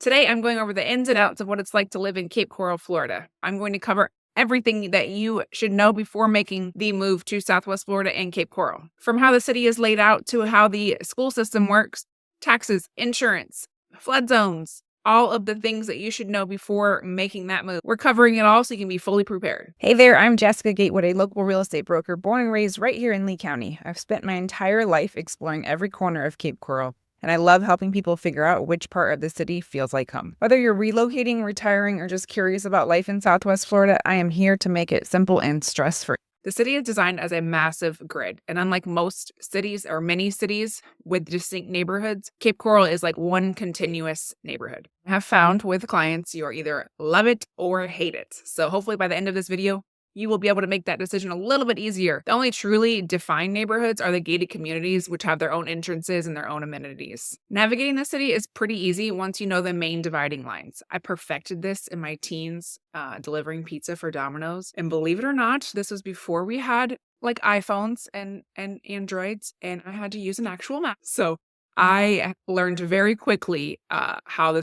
Today, I'm going over the ins and outs of what it's like to live in Cape Coral, Florida. I'm going to cover everything that you should know before making the move to Southwest Florida and Cape Coral. From how the city is laid out to how the school system works, taxes, insurance, flood zones, all of the things that you should know before making that move. We're covering it all so you can be fully prepared. Hey there, I'm Jessica Gatewood, a local real estate broker born and raised right here in Lee County. I've spent my entire life exploring every corner of Cape Coral, and I love helping people figure out which part of the city feels like home. Whether you're relocating, retiring, or just curious about life in Southwest Florida, I am here to make it simple and stress-free. The city is designed as a massive grid, and unlike most cities or many cities with distinct neighborhoods, Cape Coral is like one continuous neighborhood. I have found with clients you either love it or hate it. So hopefully by the end of this video, you will be able to make that decision a little bit easier. The only truly defined neighborhoods are the gated communities, which have their own entrances and their own amenities. Navigating the city is pretty easy once you know the main dividing lines. I perfected this in my teens, delivering pizza for Domino's. And believe it or not, this was before we had like iPhones and Androids, and I had to use an actual map. So I learned very quickly how the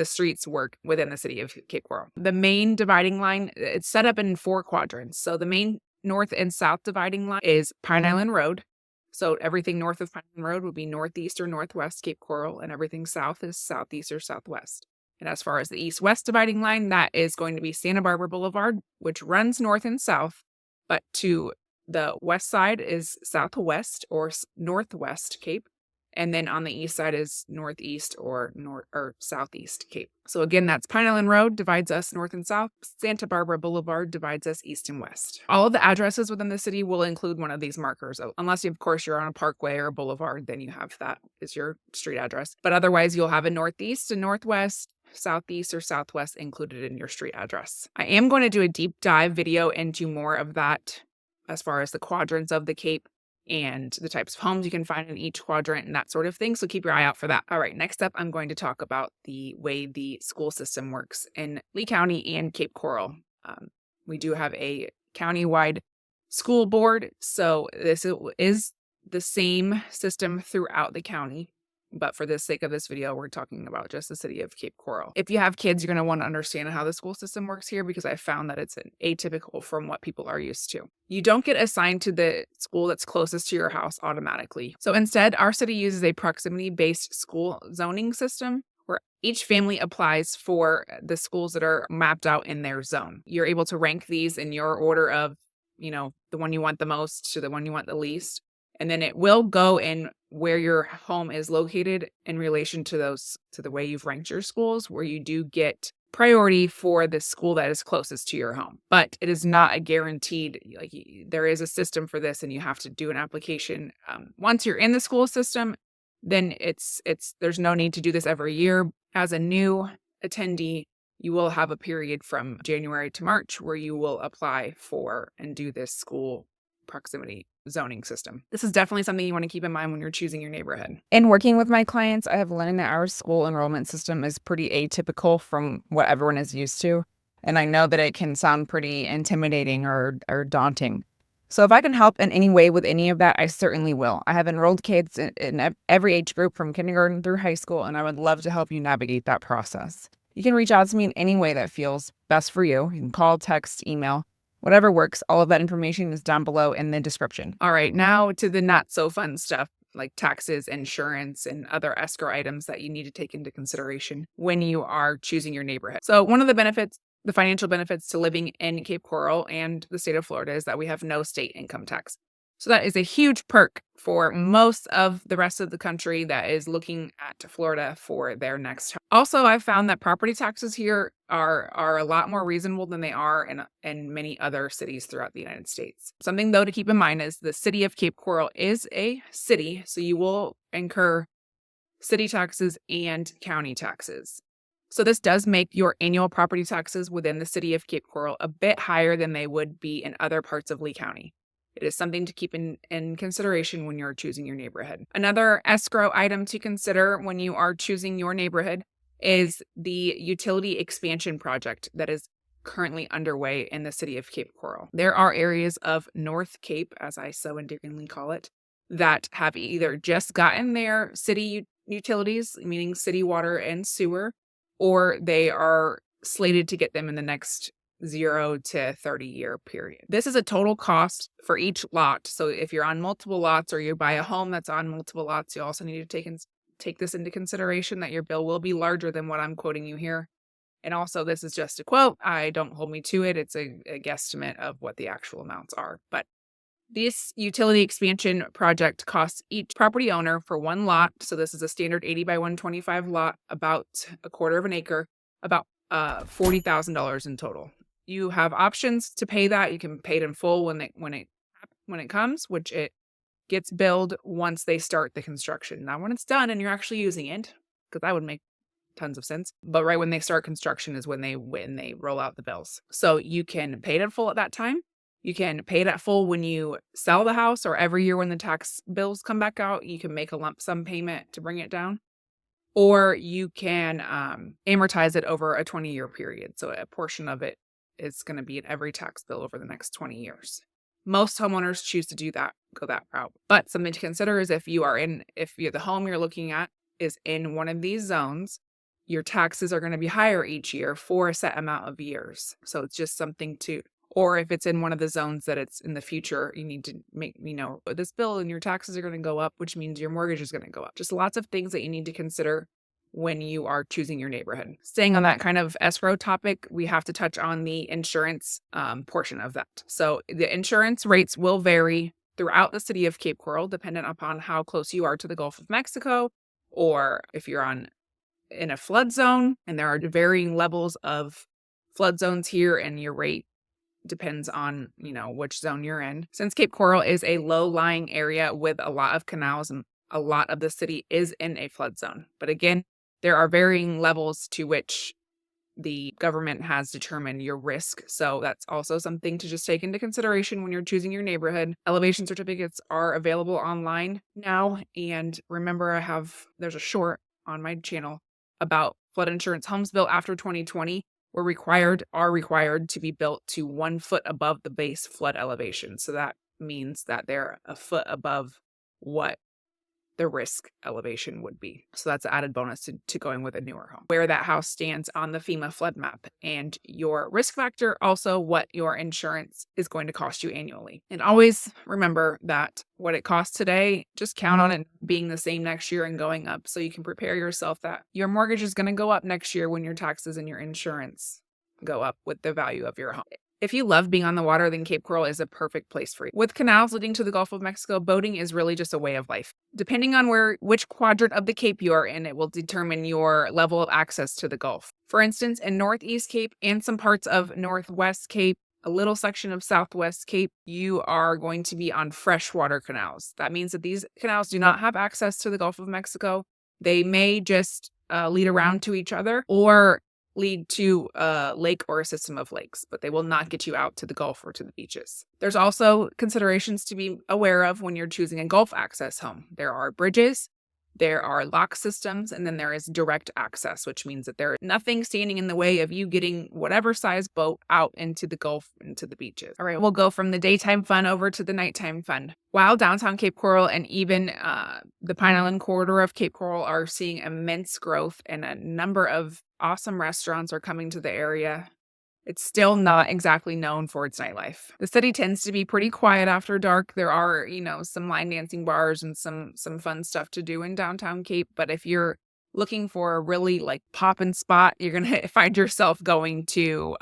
streets work within the city of Cape Coral. The main dividing line, it's set up in 4 quadrants. So the main north and south dividing line is Pine Island Road. So everything north of Pine Island Road would be northeast or northwest Cape Coral, and everything south is southeast or southwest. And as far as the east-west dividing line, that is going to be Santa Barbara Boulevard, which runs north and south, but to the west side is southwest or northwest Cape. And then on the east side is northeast or southeast Cape. So again, that's Pine Island Road divides us north and south. Santa Barbara Boulevard divides us east and west. All of the addresses within the city will include one of these markers. Unless, of course, you're on a parkway or a boulevard, then you have that as your street address. But otherwise, you'll have a northeast and northwest, southeast or southwest included in your street address. I am going to do a deep dive video into more of that as far as the quadrants of the Cape and the types of homes you can find in each quadrant and that sort of thing. So keep your eye out for that. All right, next up, I'm going to talk about the way the school system works in Lee County and Cape Coral. We do have a countywide school board. So this is the same system throughout the county. But for the sake of this video, we're talking about just the city of Cape Coral. If you have kids, you're going to want to understand how the school system works here because I found that it's atypical from what people are used to. You don't get assigned to the school that's closest to your house automatically. So instead, our city uses a proximity-based school zoning system where each family applies for the schools that are mapped out in their zone. You're able to rank these in your order of, the one you want the most to the one you want the least. And then it will go in where your home is located in relation to the way you've ranked your schools, where you do get priority for the school that is closest to your home. But it is not a guaranteed, there is a system for this and you have to do an application. Once you're in the school system, then there's no need to do this every year. As a new attendee, you will have a period from January to March where you will apply for and do this school proximity zoning system. This is definitely something you want to keep in mind when you're choosing your neighborhood. In working with my clients, I have learned that our school enrollment system is pretty atypical from what everyone is used to. And I know that it can sound pretty intimidating or daunting. So if I can help in any way with any of that, I certainly will. I have enrolled kids in every age group from kindergarten through high school, and I would love to help you navigate that process. You can reach out to me in any way that feels best for you. You can call, text, email. Whatever works, all of that information is down below in the description. All right, now to the not so fun stuff like taxes, insurance, and other escrow items that you need to take into consideration when you are choosing your neighborhood. So one of the benefits, the financial benefits to living in Cape Coral and the state of Florida is that we have no state income tax. So that is a huge perk for most of the rest of the country that is looking at Florida for their next home. Also, I've found that property taxes here are a lot more reasonable than they are in many other cities throughout the United States. Something, though, to keep in mind is the city of Cape Coral is a city, so you will incur city taxes and county taxes. So this does make your annual property taxes within the city of Cape Coral a bit higher than they would be in other parts of Lee County. It is something to keep in consideration when you're choosing your neighborhood. Another escrow item to consider when you are choosing your neighborhood is the utility expansion project that is currently underway in the city of Cape Coral. There are areas of North Cape, as I so endearingly call it, that have either just gotten their city utilities, meaning city water and sewer, or they are slated to get them in the next 0 to 30-year period. This is a total cost for each lot. So if you're on multiple lots or you buy a home that's on multiple lots, you also need to take this into consideration that your bill will be larger than what I'm quoting you here. And also, this is just a quote. Don't hold me to it. It's a guesstimate of what the actual amounts are. But this utility expansion project costs each property owner for one lot. So this is a standard 80 by 125 lot, about a quarter of an acre, about $40,000 in total. You have options to pay that. You can pay it in full when it comes, which it gets billed once they start the construction. Not when it's done and you're actually using it, because that would make tons of sense. But right when they start construction is when they roll out the bills. So you can pay it in full at that time. You can pay it at full when you sell the house, or every year when the tax bills come back out, you can make a lump sum payment to bring it down. Or you can amortize it over a 20-year period. So a portion of it is going to be in every tax bill over the next 20 years. Most homeowners choose to go that route. But something to consider is if the home you're looking at is in one of these zones, your taxes are going to be higher each year for a set amount of years. So it's just something or if it's in one of the zones that it's in the future, you need to make this bill and your taxes are going to go up, which means your mortgage is going to go up. Just lots of things that you need to consider when you are choosing your neighborhood. Staying on that kind of escrow topic, we have to touch on the insurance portion of that. So the insurance rates will vary throughout the city of Cape Coral, dependent upon how close you are to the Gulf of Mexico, or if you're in a flood zone, and there are varying levels of flood zones here, and your rate depends on, which zone you're in. Since Cape Coral is a low-lying area with a lot of canals, and a lot of the city is in a flood zone. But again, there are varying levels to which the government has determined your risk. So that's also something to just take into consideration when you're choosing your neighborhood. Elevation certificates are available online now. And remember, there's a short on my channel about flood insurance homes built after 2020 are required to be built to 1 foot above the base flood elevation. So that means that they're a foot above what the risk elevation would be. So that's an added bonus to going with a newer home. Where that house stands on the FEMA flood map, and your risk factor, also what your insurance is going to cost you annually. And always remember that what it costs today, just count on it being the same next year and going up, so you can prepare yourself that your mortgage is going to go up next year when your taxes and your insurance go up with the value of your home. If you love being on the water, then Cape Coral is a perfect place for you. With canals leading to the Gulf of Mexico, boating is really just a way of life. Depending on which quadrant of the Cape you are in, it will determine your level of access to the Gulf. For instance, in Northeast Cape and some parts of Northwest Cape, a little section of Southwest Cape, you are going to be on freshwater canals. That means that these canals do not have access to the Gulf of Mexico. They may just lead around to each other, or lead to a lake or a system of lakes, but they will not get you out to the Gulf or to the beaches. There's also considerations to be aware of when you're choosing a Gulf access home. There are bridges, there are lock systems, and then there is direct access, which means that there is nothing standing in the way of you getting whatever size boat out into the Gulf, into the beaches. All right, we'll go from the daytime fun over to the nighttime fun. While downtown Cape Coral and even the Pine Island corridor of Cape Coral are seeing immense growth, and a number of awesome restaurants are coming to the area, it's still not exactly known for its nightlife. The city tends to be pretty quiet after dark. There are, some line dancing bars and some fun stuff to do in downtown Cape. But if you're looking for a really poppin' spot, you're going to find yourself going to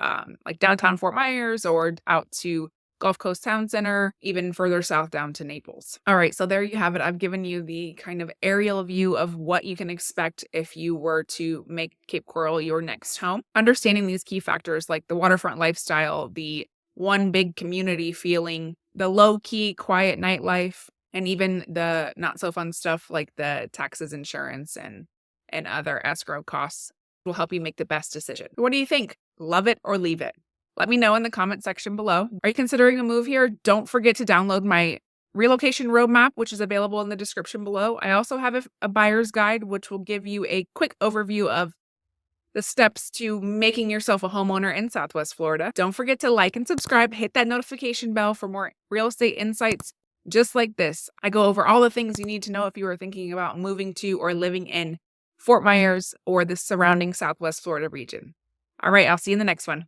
downtown Fort Myers, or out to Gulf Coast Town Center, even further south down to Naples. All right, so there you have it. I've given you the kind of aerial view of what you can expect if you were to make Cape Coral your next home. Understanding these key factors like the waterfront lifestyle, the one big community feeling, the low-key, quiet nightlife, and even the not-so-fun stuff like the taxes, insurance, and other escrow costs will help you make the best decision. What do you think? Love it or leave it? Let me know in the comment section below. Are you considering a move here? Don't forget to download my relocation roadmap, which is available in the description below. I also have a buyer's guide, which will give you a quick overview of the steps to making yourself a homeowner in Southwest Florida. Don't forget to like and subscribe. Hit that notification bell for more real estate insights just like this. I go over all the things you need to know if you are thinking about moving to or living in Fort Myers, or the surrounding Southwest Florida region. All right, I'll see you in the next one.